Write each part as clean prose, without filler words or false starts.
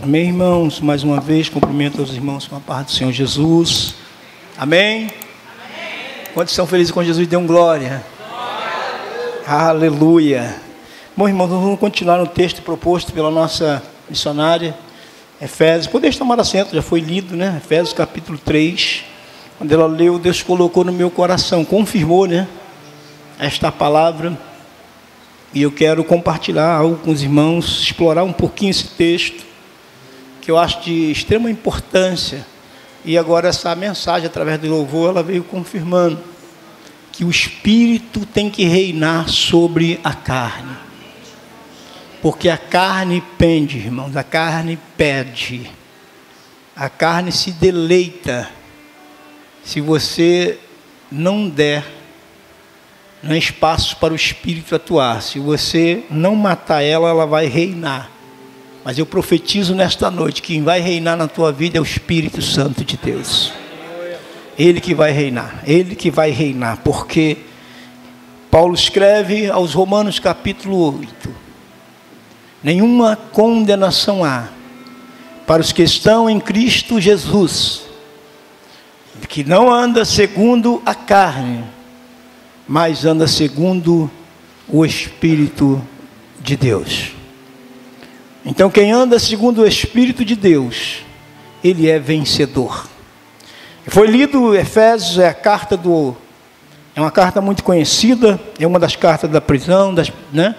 Amém, irmãos? Mais uma vez, cumprimento aos irmãos com a paz do Senhor Jesus. Amém? Amém. Quantos são felizes com Jesus? Dêem glória. Aleluia. Bom, irmãos, nós vamos continuar no texto proposto pela nossa missionária, Efésios. Podeis tomar assento, já foi lido, né? Efésios capítulo 3. Quando ela leu, Deus colocou no meu coração, confirmou, né? Esta palavra. E eu quero compartilhar algo com os irmãos, explorar um pouquinho esse texto, que eu acho de extrema importância. E agora essa mensagem, através do louvor, ela veio confirmando que o Espírito tem que reinar sobre a carne. Porque a carne pende, irmãos, a carne pede. A carne se deleita se você não der espaço para o Espírito atuar. Se você não matar ela, ela vai reinar. Mas eu profetizo nesta noite que quem vai reinar na tua vida é o Espírito Santo de Deus. Ele que vai reinar, ele que vai reinar, porque Paulo escreve aos Romanos capítulo 8: nenhuma condenação há para os que estão em Cristo Jesus, que não anda segundo a carne, mas anda segundo o Espírito de Deus. Então quem anda segundo o Espírito de Deus, ele é vencedor. Foi lido Efésios, é uma carta muito conhecida, é uma das cartas da prisão, né?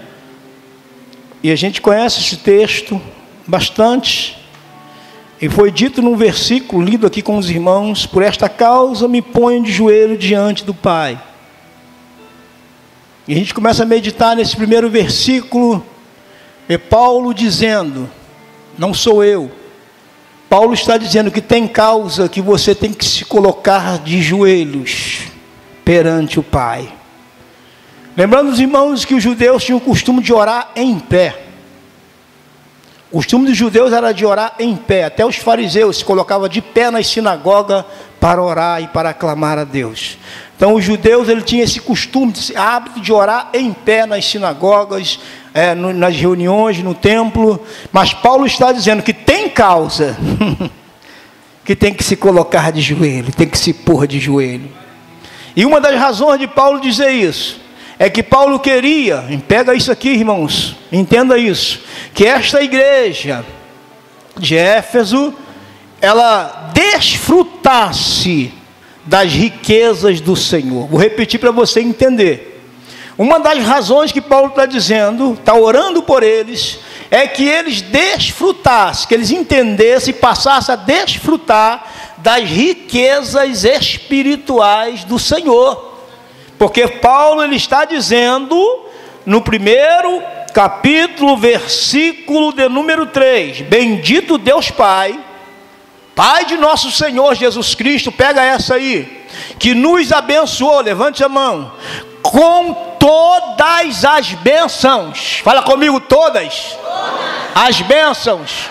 E a gente conhece esse texto bastante. E foi dito num versículo, lido aqui com os irmãos: por esta causa me ponho de joelho diante do Pai. E a gente começa a meditar nesse primeiro versículo. É Paulo dizendo, não sou eu. Paulo está dizendo que tem causa que você tem que se colocar de joelhos perante o Pai. Lembrando os irmãos que os judeus tinham o costume de orar em pé. O costume dos judeus era de orar em pé. Até os fariseus se colocavam de pé nas sinagogas para orar e para clamar a Deus. Então os judeus tinham esse costume, esse hábito de orar em pé nas sinagogas, nas reuniões, no templo. Mas Paulo está dizendo que tem causa que tem que se colocar de joelho, tem que se pôr de joelho. E uma das razões de Paulo dizer isso é que Paulo queria, pega isso aqui, irmãos, entenda isso, que esta igreja de Éfeso, ela desfrutasse das riquezas do Senhor. Vou repetir para você entender. Uma das razões que Paulo está dizendo, está orando por eles, é que eles desfrutassem, que eles entendessem e passassem a desfrutar das riquezas espirituais do Senhor. Porque Paulo ele está dizendo, no primeiro capítulo, versículo de número 3, bendito Deus Pai, Pai de nosso Senhor Jesus Cristo, pega essa aí, que nos abençoou, levante a mão, com todas as bênçãos, fala comigo, todas as bênçãos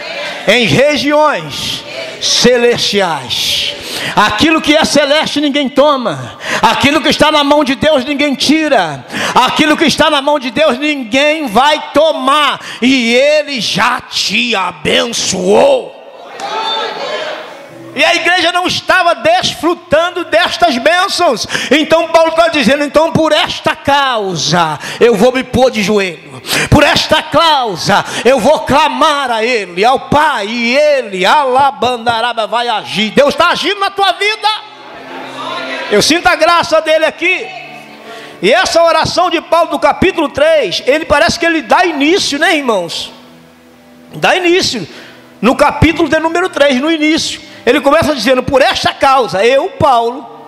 em regiões celestiais. Aquilo que é celeste ninguém toma, aquilo que está na mão de Deus ninguém tira, aquilo que está na mão de Deus ninguém vai tomar, e Ele já te abençoou. E a igreja não estava desfrutando destas bênçãos. Então Paulo está dizendo, então por esta causa eu vou me pôr de joelho, por esta causa eu vou clamar a Ele, ao Pai, e Ele, alabandaraba, vai agir. Deus está agindo na tua vida. Eu sinto a graça dele aqui. E essa oração de Paulo do capítulo 3, ele parece que ele dá início, né, irmãos? Dá início no capítulo de número 3, no início. Ele começa dizendo, por esta causa, eu, Paulo,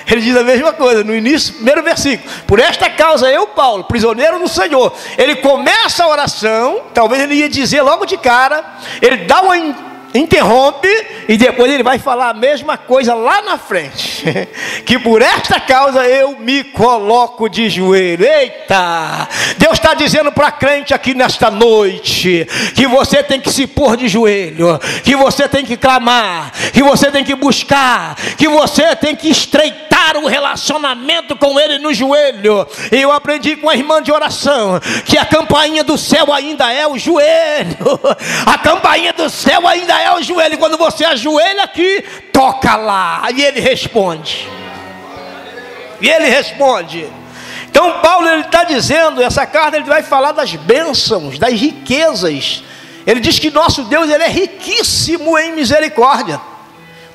ele diz a mesma coisa, no início, primeiro versículo, por esta causa, eu, Paulo, prisioneiro do Senhor. Ele começa a oração, talvez ele ia dizer logo de cara, ele dá uma interrompe e depois ele vai falar a mesma coisa lá na frente. Que por esta causa eu me coloco de joelho. Eita! Deus está dizendo para crente aqui nesta noite que você tem que se pôr de joelho, que você tem que clamar, que você tem que buscar, que você tem que estreitar o relacionamento com Ele no joelho. E eu aprendi com a irmã de oração que a campainha do céu ainda é o joelho. A campainha do céu ainda é o joelho. Quando você ajoelha aqui, toca lá. E ele responde. Então Paulo está dizendo, essa carta ele vai falar das bênçãos, das riquezas. Ele diz que nosso Deus ele é riquíssimo em misericórdia.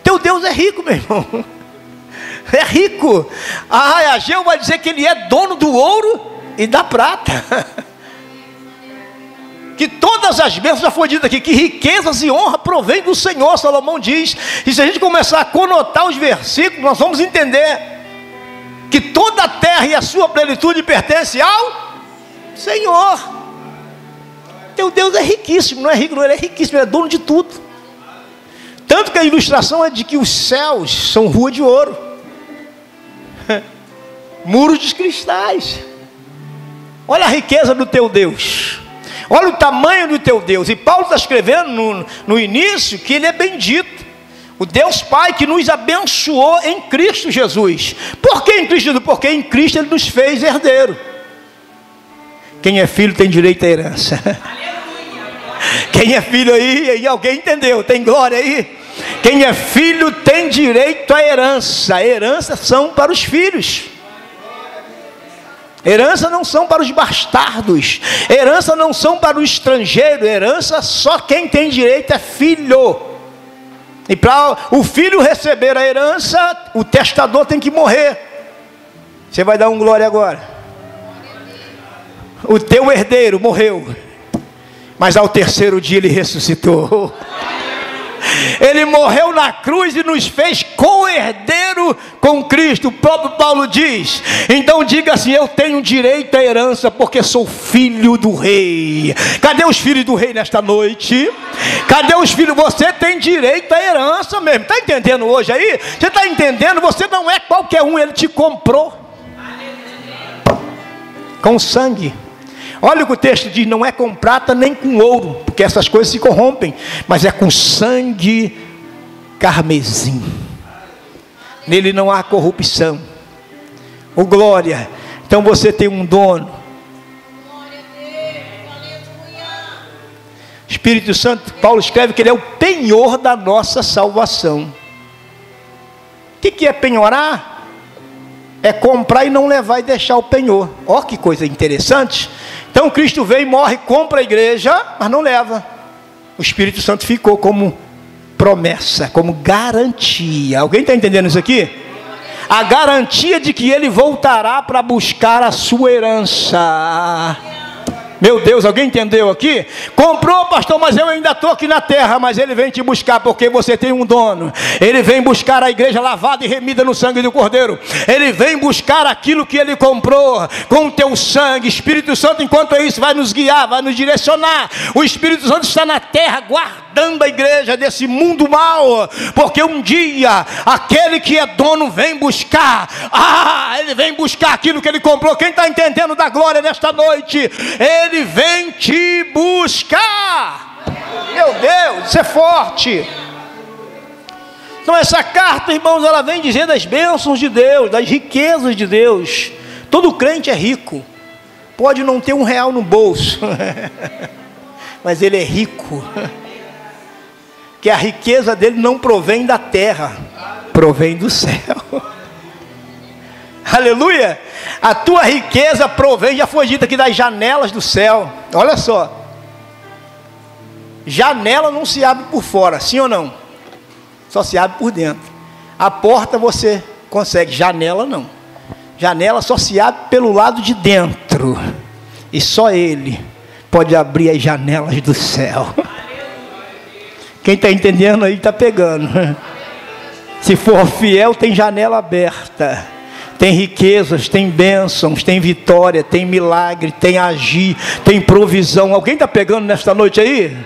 Teu Deus é rico, meu irmão. É rico. Ageu vai dizer que ele é dono do ouro e da prata. Que todas as bênçãos, já foi dito aqui, que riquezas e honra provém do Senhor, Salomão diz. E se a gente começar a conotar os versículos, nós vamos entender que toda a terra e a sua plenitude pertence ao Senhor. Teu Deus é riquíssimo, não é rico, não, ele é riquíssimo, ele é dono de tudo. Tanto que a ilustração é de que os céus são rua de ouro, muros de cristais. Olha a riqueza do teu Deus. Olha o tamanho do teu Deus. E Paulo está escrevendo no início que ele é bendito. O Deus Pai que nos abençoou em Cristo Jesus. Por que em Cristo Jesus? Porque em Cristo ele nos fez herdeiro. Quem é filho tem direito à herança. Quem é filho aí, alguém entendeu? Tem glória aí? Quem é filho tem direito à herança. Heranças são para os filhos. Herança não são para os bastardos. Herança não são para o estrangeiro. Herança só quem tem direito é filho. E para o filho receber a herança, o testador tem que morrer. Você vai dar um glória agora. O teu herdeiro morreu, mas ao terceiro dia ele ressuscitou. Ele morreu na cruz e nos fez co-herdeiro com Cristo. O próprio Paulo diz. Então diga assim: eu tenho direito à herança porque sou filho do rei. Cadê os filhos do rei nesta noite? Cadê os filhos? Você tem direito à herança mesmo. Está entendendo hoje aí? Você está entendendo? Você não é qualquer um, ele te comprou com sangue. Olha o que o texto diz: não é com prata nem com ouro, porque essas coisas se corrompem, mas é com sangue carmesim. Nele não há corrupção. O glória. Então você tem um dono. Espírito Santo, Paulo escreve que ele é o penhor da nossa salvação. O que é penhorar? É comprar e não levar e deixar o penhor. Ó, que coisa interessante. Então Cristo veio e morre, compra a igreja, mas não leva. O Espírito Santo ficou como promessa, como garantia. Alguém está entendendo isso aqui? A garantia de que ele voltará para buscar a sua herança. Meu Deus, alguém entendeu aqui? Comprou, pastor, mas eu ainda estou aqui na terra. Mas ele vem te buscar porque você tem um dono. Ele vem buscar a igreja lavada e remida no sangue do Cordeiro. Ele vem buscar aquilo que ele comprou com o teu sangue. Espírito Santo, enquanto é isso, vai nos guiar, vai nos direcionar. O Espírito Santo está na terra guardando a igreja desse mundo mau, porque um dia aquele que é dono vem buscar. Ele vem buscar aquilo que ele comprou. Quem está entendendo da glória nesta noite? Ele vem te buscar. Meu Deus, isso é forte. Então essa carta, irmãos, ela vem dizer das bênçãos de Deus, das riquezas de Deus. Todo crente é rico. Pode não ter R$1 no bolso, mas ele é rico. Que a riqueza dele não provém da terra, provém do céu. Aleluia. A tua riqueza provém, já foi dito aqui, das janelas do céu. Olha só. Janela não se abre por fora, sim ou não? Só se abre por dentro. A porta você consegue, janela não. Janela só se abre pelo lado de dentro. E só Ele pode abrir as janelas do céu. Quem está entendendo aí está pegando. Se for fiel, tem janela aberta. Tem riquezas, tem bênçãos, tem vitória, tem milagre, tem agir, tem provisão. Alguém está pegando nesta noite aí?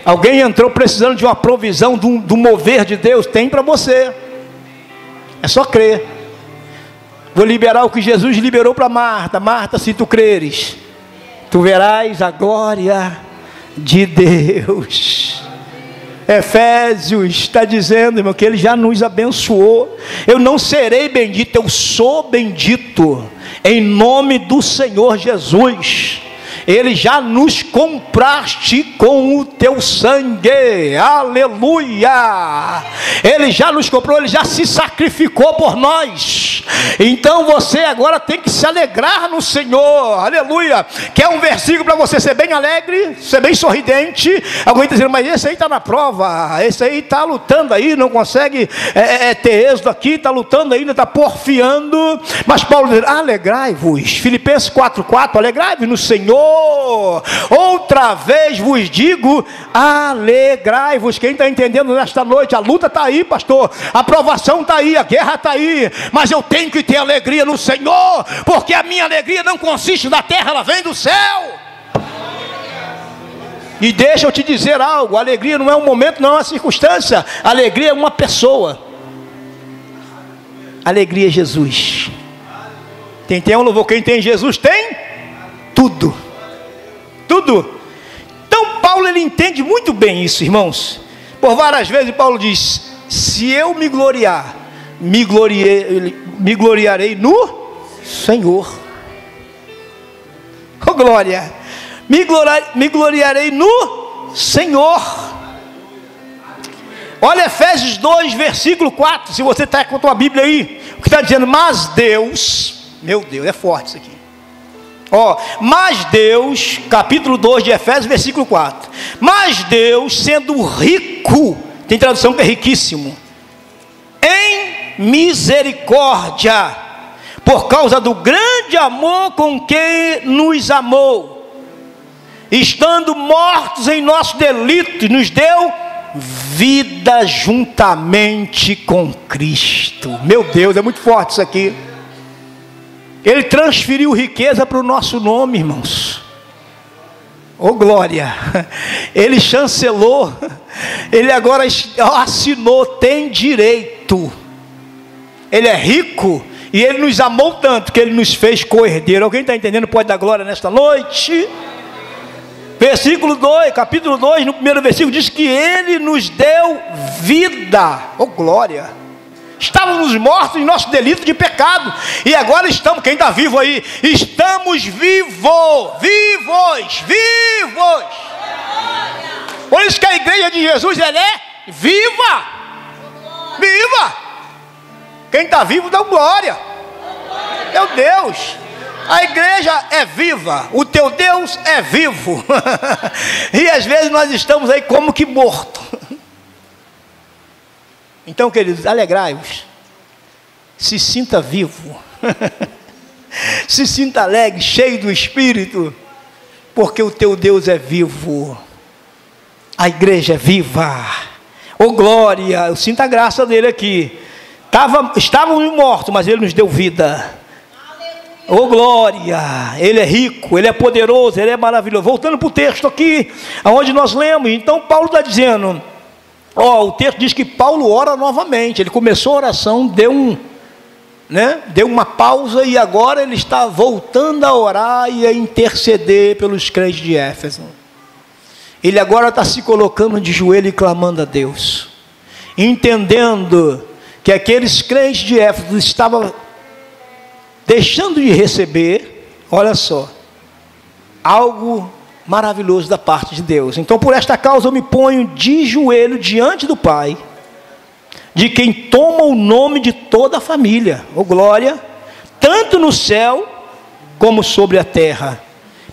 Alguém entrou precisando de uma provisão, do mover de Deus? Tem para você. É só crer. Vou liberar o que Jesus liberou para Marta. Marta, se tu creres, tu verás a glória de Deus. Efésios está dizendo, irmão, que Ele já nos abençoou. Eu não serei bendito, eu sou bendito, em nome do Senhor Jesus. Ele já nos compraste com o teu sangue, aleluia. Ele já nos comprou, Ele já se sacrificou por nós. Então você agora tem que se alegrar no Senhor, aleluia. Quer um versículo para você ser bem alegre, ser bem sorridente? Alguém está dizendo, mas esse aí está na prova, esse aí está lutando aí, não consegue ter êxito aqui, está lutando ainda, está porfiando. Mas Paulo diz, alegrai-vos. Filipenses 4:4, alegrai-vos no Senhor. Outra vez vos digo, alegrai-vos. Quem está entendendo nesta noite? A luta está aí, pastor, a provação está aí, a guerra está aí, mas eu tenho que ter alegria no Senhor, porque a minha alegria não consiste da terra, ela vem do céu. E deixa eu te dizer algo, a alegria não é um momento, não é uma circunstância, a alegria é uma pessoa. A alegria é Jesus. Quem tem um louvor, quem tem Jesus tem tudo. Tudo. Então Paulo, ele entende muito bem isso, irmãos. Por várias vezes Paulo diz, se eu me gloriar, me gloriarei no Senhor. Oh glória. Me gloriarei no Senhor. Olha Efésios 2, versículo 4. Se você está com a tua Bíblia aí, o que está dizendo? Mas Deus, meu Deus, é forte isso aqui. Mas Deus, capítulo 2 de Efésios, versículo 4. Mas Deus, sendo rico, tem tradução que é riquíssimo, em misericórdia, por causa do grande amor com que nos amou, estando mortos em nossos delitos, nos deu vida juntamente com Cristo. Meu Deus, é muito forte isso aqui. Ele transferiu riqueza para o nosso nome, irmãos. Oh glória. Ele chancelou. Ele agora assinou, tem direito. Ele é rico. E Ele nos amou tanto que Ele nos fez co-herdeiro. Alguém está entendendo? Pode dar glória nesta noite? Versículo 2, capítulo 2, no primeiro versículo, diz que Ele nos deu vida. Oh glória. Estávamos mortos em nosso delito de pecado, e agora estamos, quem está vivo aí? Estamos vivos. Por isso que a igreja de Jesus, ela é viva. Quem está vivo dá glória. Meu Deus, a igreja é viva, o teu Deus é vivo. E às vezes nós estamos aí como que mortos. Então, queridos, alegrai-vos, se sinta vivo, se sinta alegre, cheio do Espírito, porque o teu Deus é vivo, a igreja é viva. Oh glória, eu sinto a graça dele aqui. Estávamos mortos, mas Ele nos deu vida. Oh glória, Ele é rico, Ele é poderoso, Ele é maravilhoso. Voltando para o texto aqui, onde nós lemos, então Paulo está dizendo... o texto diz que Paulo ora novamente. Ele começou a oração, deu uma pausa, e agora ele está voltando a orar e a interceder pelos crentes de Éfeso. Ele agora está se colocando de joelho e clamando a Deus, entendendo que aqueles crentes de Éfeso estavam deixando de receber, olha só, algo maravilhoso da parte de Deus. Então, por esta causa eu me ponho de joelho diante do Pai, de quem toma o nome de toda a família, oh glória, tanto no céu como sobre a terra,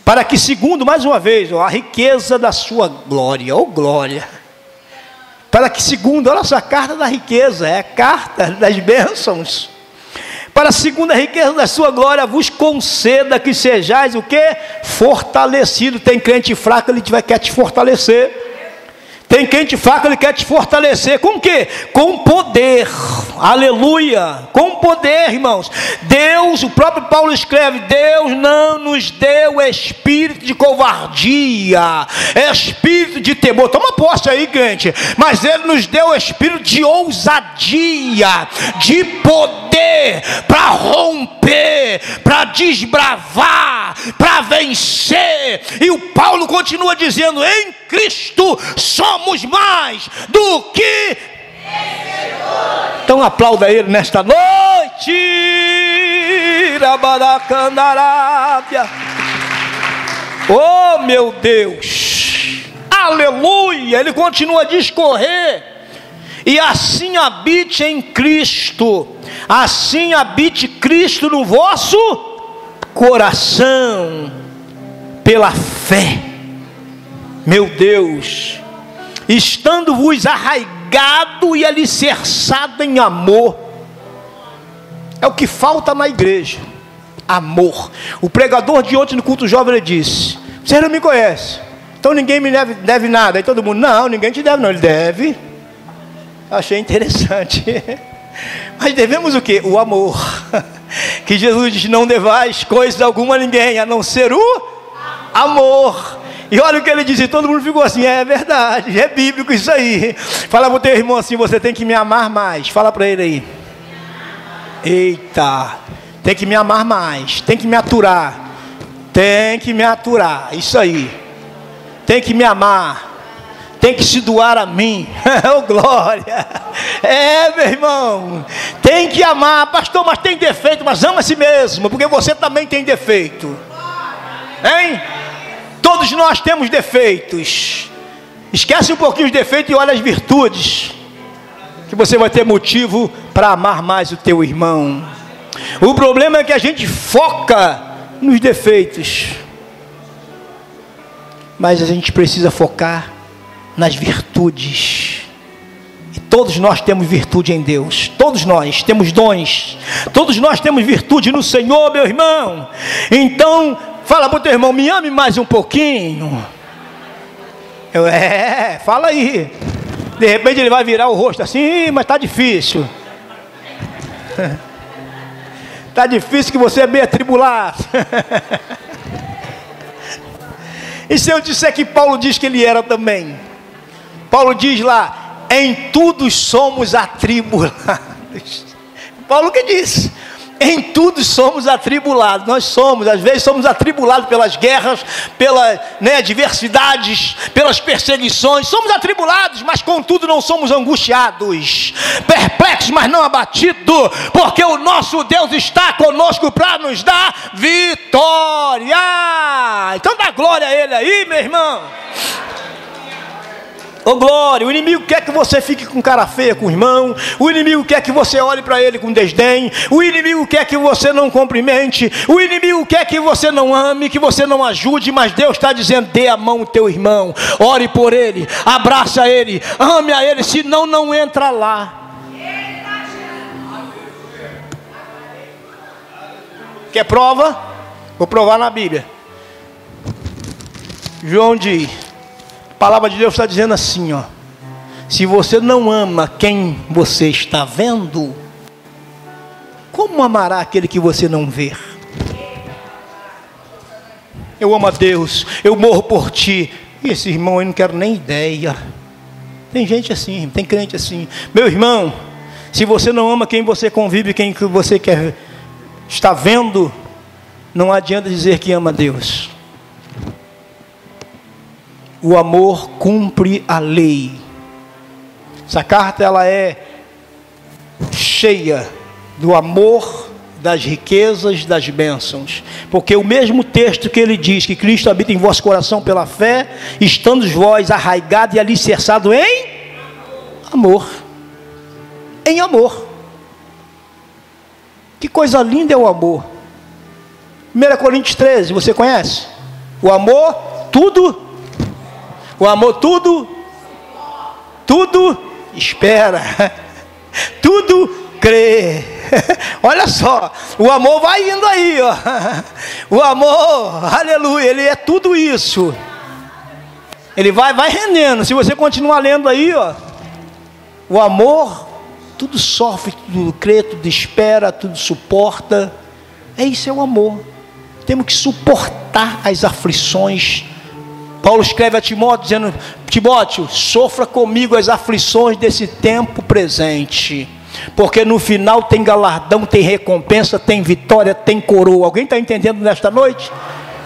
para que, segundo, mais uma vez, a riqueza da sua glória, oh glória, para que, segundo, olha só, a carta da riqueza, é a carta das bênçãos, para segundo a riqueza da sua glória vos conceda que sejais o quê? Fortalecido. Tem crente fraco, ele quer te fortalecer. Tem quem te faca, ele quer te fortalecer. Com o quê? Com poder. Aleluia. Com poder, irmãos. Deus, o próprio Paulo escreve, Deus não nos deu espírito de covardia, espírito de temor. Toma posse aí, crente. Mas Ele nos deu espírito de ousadia, de poder, para romper, para desbravar, para vencer. E o Paulo continua dizendo, em Cristo somos mais do que vencedores. Então aplauda Ele nesta noite. Oh meu Deus, aleluia. Ele continua a discorrer: e assim habite em Cristo, assim habite Cristo no vosso coração, pela fé. Meu Deus, estando-vos arraigado e alicerçado em amor. É o que falta na igreja, amor. O pregador de ontem no culto jovem, ele disse, você não me conhece, então ninguém me deve nada. Aí todo mundo, não, ninguém te deve não. Ele deve. Achei interessante. Mas devemos o quê? O amor. Que Jesus diz, não devais coisa alguma a ninguém, a não ser o amor. E olha o que ele diz, e todo mundo ficou assim, é verdade, é bíblico isso aí. Fala para o teu irmão assim, você tem que me amar mais. Fala para ele aí. Eita, tem que me amar mais, tem que me aturar. Tem que me aturar, isso aí. Tem que me amar, tem que se doar a mim. Oh glória. É, meu irmão, tem que amar. Pastor, mas tem defeito. Mas ama a si mesmo, porque você também tem defeito. Hein? Todos nós temos defeitos. Esquece um pouquinho os defeitos e olha as virtudes, que você vai ter motivo para amar mais o teu irmão. O problema é que a gente foca nos defeitos, mas a gente precisa focar nas virtudes. E todos nós temos virtude em Deus. Todos nós temos dons. Todos nós temos virtude no Senhor, meu irmão. Então fala para o teu irmão, me ame mais um pouquinho. Fala aí. De repente ele vai virar o rosto assim, mas está difícil. Está difícil que você é bem atribulado. E se eu disser que Paulo diz que ele era também? Paulo diz lá, em tudo somos atribulados. Paulo que diz? Em tudo somos atribulados. Nós somos, às vezes somos atribulados pelas guerras, pelas adversidades, pelas perseguições. Somos atribulados, mas contudo não somos angustiados, perplexos, mas não abatidos, porque o nosso Deus está conosco para nos dar vitória. Então dá glória a Ele aí, meu irmão. Ô glória, o inimigo quer que você fique com cara feia com o irmão, o inimigo quer que você olhe para ele com desdém, o inimigo quer que você não cumprimente, o inimigo quer que você não ame, que você não ajude, mas Deus está dizendo, dê a mão ao teu irmão, ore por ele, abraça ele, ame a ele, senão não entra lá. Quer prova? Vou provar na Bíblia. João diz, a palavra de Deus está dizendo assim, ó, se você não ama quem você está vendo, como amará aquele que você não vê? Eu amo a Deus, eu morro por ti. E esse irmão eu não quero nem ideia. Tem gente assim, tem crente assim. Meu irmão, se você não ama quem você convive, quem você quer está vendo, não adianta dizer que ama a Deus. O amor cumpre a lei. Essa carta ela é cheia do amor, das riquezas, das bênçãos. Porque o mesmo texto que ele diz que Cristo habita em vosso coração pela fé, estando vós arraigados e alicerçados em amor. Em amor. Que coisa linda é o amor. 1 Coríntios 13, você conhece? O amor, tudo. O amor, tudo espera. Tudo crê. Olha só, o amor vai indo aí, ó. O amor, aleluia, ele é tudo isso. Ele vai rendendo. Se você continuar lendo aí, ó, o amor, tudo sofre, tudo crê, tudo espera, tudo suporta. Isso é o amor. Temos que suportar as aflições. Paulo escreve a Timóteo dizendo: Timóteo, sofra comigo as aflições desse tempo presente, porque no final tem galardão, tem recompensa, tem vitória, tem coroa. Alguém está entendendo nesta noite?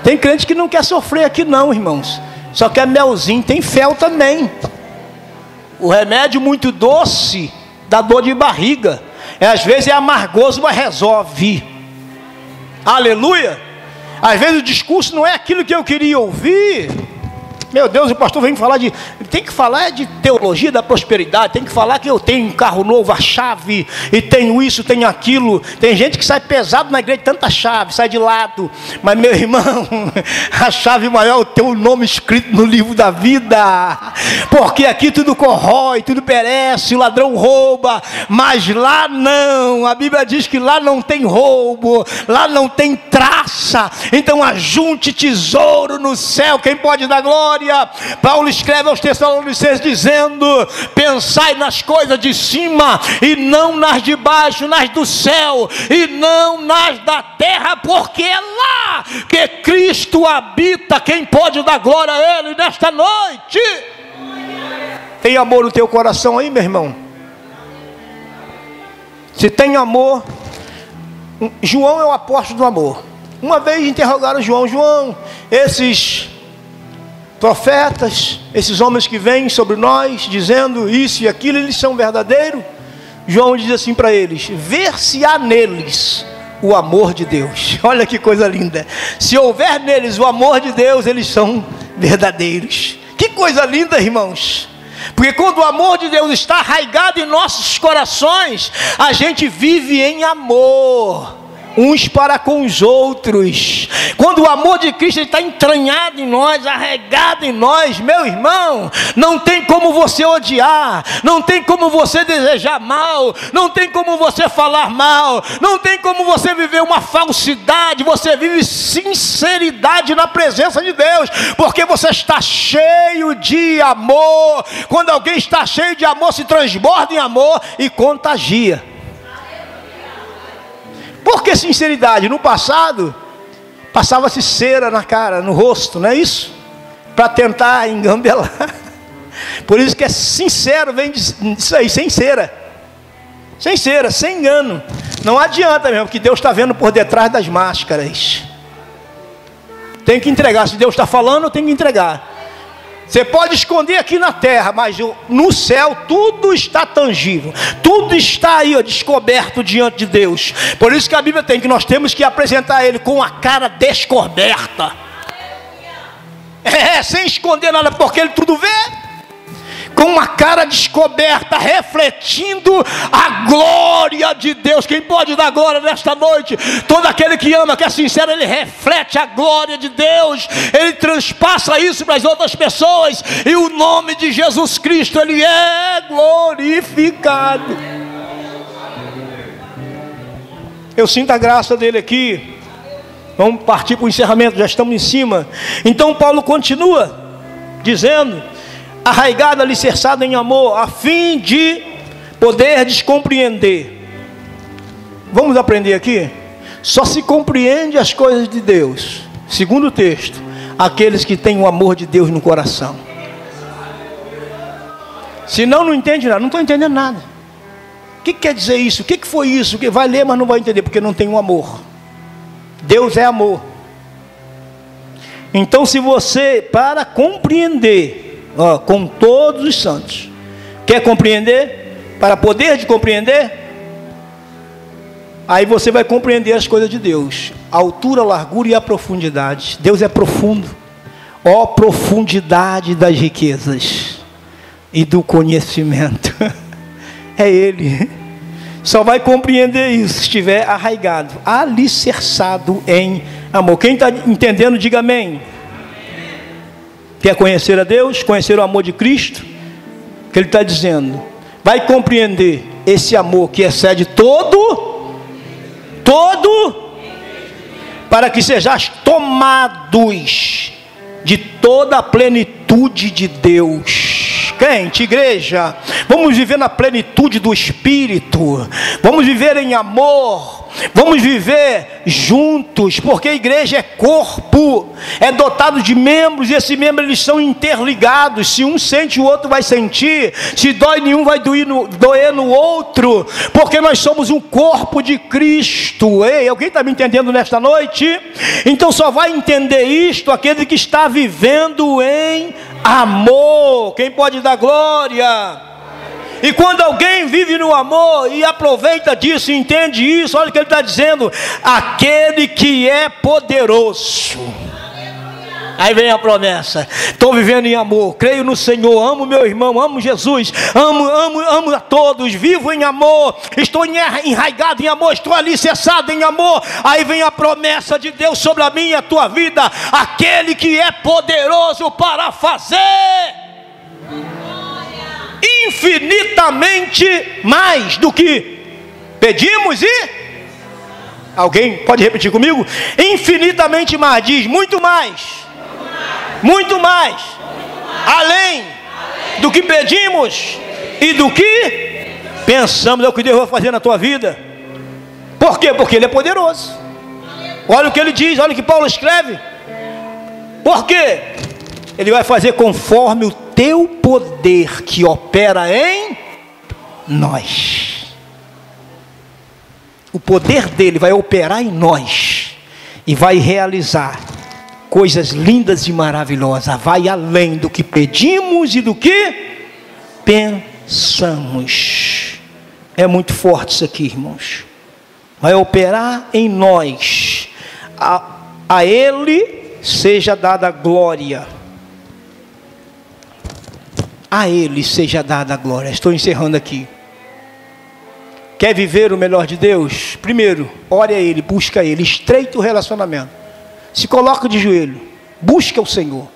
Tem crente que não quer sofrer aqui não, irmãos, só quer melzinho. Tem fel também. O remédio muito doce dá dor de barriga, às vezes é amargoso, mas resolve. Aleluia. Às vezes o discurso não é aquilo que eu queria ouvir. Meu Deus, o pastor vem falar de... Tem que falar de teologia da prosperidade. Tem que falar que eu tenho um carro novo, a chave, e tenho isso, tenho aquilo. Tem gente que sai pesado na igreja, tanta chave, sai de lado. Mas meu irmão, a chave maior é o teu nome escrito no livro da vida. Porque aqui tudo corrói, tudo perece, o ladrão rouba. Mas lá não. A Bíblia diz que lá não tem roubo, lá não tem traça. Então ajunte tesouro no céu. Quem pode dar glória? Paulo escreve aos Tessalonicenses dizendo: pensai nas coisas de cima e não nas de baixo, nas do céu e não nas da terra, porque é lá que Cristo habita. Quem pode dar glória a Ele nesta noite? Tem amor no teu coração aí, meu irmão? Se tem amor, João é o apóstolo do amor. Uma vez interrogaram João, esses profetas, esses homens que vêm sobre nós dizendo isso e aquilo, eles são verdadeiros? João diz assim para eles: ver se há neles o amor de Deus. Olha que coisa linda. Se houver neles o amor de Deus, eles são verdadeiros. Que coisa linda, irmãos. Porque quando o amor de Deus está arraigado em nossos corações, a gente vive em amor uns para com os outros. Quando o amor de Cristo está entranhado em nós, arraigado em nós, meu irmão, não tem como você odiar, não tem como você desejar mal, não tem como você falar mal, não tem como você viver uma falsidade. Você vive sinceridade na presença de Deus, porque você está cheio de amor. Quando alguém está cheio de amor, se transborda em amor e contagia. Por que sinceridade? No passado, passava-se cera na cara, no rosto, não é isso? Para tentar engambelar. Por isso que é sincero, vem disso aí, sem cera. Sem cera, sem engano. Não adianta mesmo, porque Deus está vendo por detrás das máscaras. Tem que entregar. Se Deus está falando, eu tenho que entregar. Você pode esconder aqui na terra, mas no céu tudo está tangível, tudo está aí, ó, descoberto diante de Deus. Por isso que a Bíblia tem que nós temos que apresentar Ele com a cara descoberta. Sem esconder nada, porque Ele tudo vê. Com uma cara descoberta, refletindo a glória de Deus. Quem pode dar glória nesta noite? Todo aquele que ama, que é sincero, ele reflete a glória de Deus. Ele transpassa isso para as outras pessoas. E o nome de Jesus Cristo, ele é glorificado. Eu sinto a graça dele aqui. Vamos partir para o encerramento, já estamos em cima. Então Paulo continua dizendo: arraigado, alicerçado em amor, a fim de poder compreender. Vamos aprender aqui? Só se compreende as coisas de Deus, segundo o texto, aqueles que têm o amor de Deus no coração. Senão não entende nada. Não estou entendendo nada. O que quer dizer isso? O que foi isso? Que vai ler, mas não vai entender, porque não tem o amor. Deus é amor. Então, se você, para compreender, com todos os santos, quer compreender? Para poder de compreender, aí você vai compreender as coisas de Deus, a altura, a largura e a profundidade. Deus é profundo. Ó profundidade das riquezas e do conhecimento. É Ele. Só vai compreender isso se estiver arraigado, alicerçado em amor. Quem está entendendo, diga amém. Quer conhecer a Deus, conhecer o amor de Cristo? Que Ele está dizendo, vai compreender esse amor que excede todo, para que sejais tomados de toda a plenitude plenitude de Deus. Crente, igreja, vamos viver na plenitude do Espírito, vamos viver em amor, vamos viver juntos, porque a igreja é corpo, é dotado de membros, e esses membros eles são interligados. Se um sente, o outro vai sentir. Se dói nenhum, vai doer no outro, porque nós somos um corpo de Cristo. Ei, alguém está me entendendo nesta noite? Então só vai entender isto aquele que está vivendo em amor. Quem pode dar glória? E quando alguém vive no amor e aproveita disso, entende isso, olha o que ele está dizendo: aquele que é poderoso. Aí vem a promessa: estou vivendo em amor, creio no Senhor, amo meu irmão, amo Jesus, amo a todos, vivo em amor, estou enraizado em amor, estou alicerçado em amor. Aí vem a promessa de Deus sobre a minha e a tua vida: aquele que é poderoso para fazer infinitamente mais do que pedimos e... Alguém pode repetir comigo? Infinitamente mais, diz muito mais. Muito mais, além do que pedimos e do que pensamos. É o que Deus vai fazer na tua vida. Por quê? Porque Ele é poderoso. Olha o que Ele diz, olha o que Paulo escreve. Por quê? Ele vai fazer conforme o teu poder que opera em nós. O poder dele vai operar em nós e vai realizar coisas lindas e maravilhosas. Vai além do que pedimos e do que pensamos. É muito forte isso aqui, irmãos. Vai operar em nós. A Ele seja dada a glória. A Ele seja dada a glória. Estou encerrando aqui. Quer viver o melhor de Deus? Primeiro, ore a Ele, busca Ele, estreite o relacionamento. Se coloca de joelho, busca o Senhor.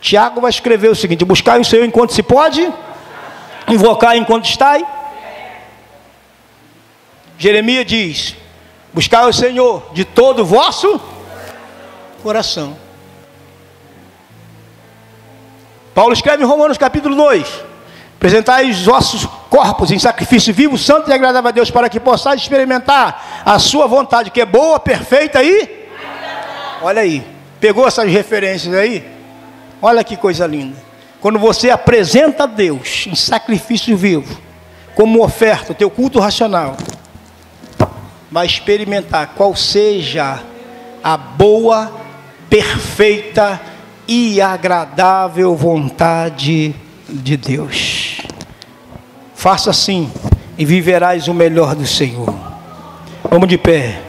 Tiago vai escrever o seguinte: buscar o Senhor enquanto se pode, invocar enquanto está. Jeremias diz: buscar o Senhor de todo o vosso coração. Paulo escreve em Romanos capítulo 2: apresentai os vossos corpos em sacrifício vivo, santo e agradável a Deus, para que possais experimentar a sua vontade, que é boa, perfeita e... Olha aí, pegou essas referências aí? Olha que coisa linda. Quando você apresenta a Deus em sacrifício vivo, como oferta, o teu culto racional, vai experimentar qual seja a boa, perfeita e agradável vontade de Deus. Faça assim e viverás o melhor do Senhor. Vamos de pé.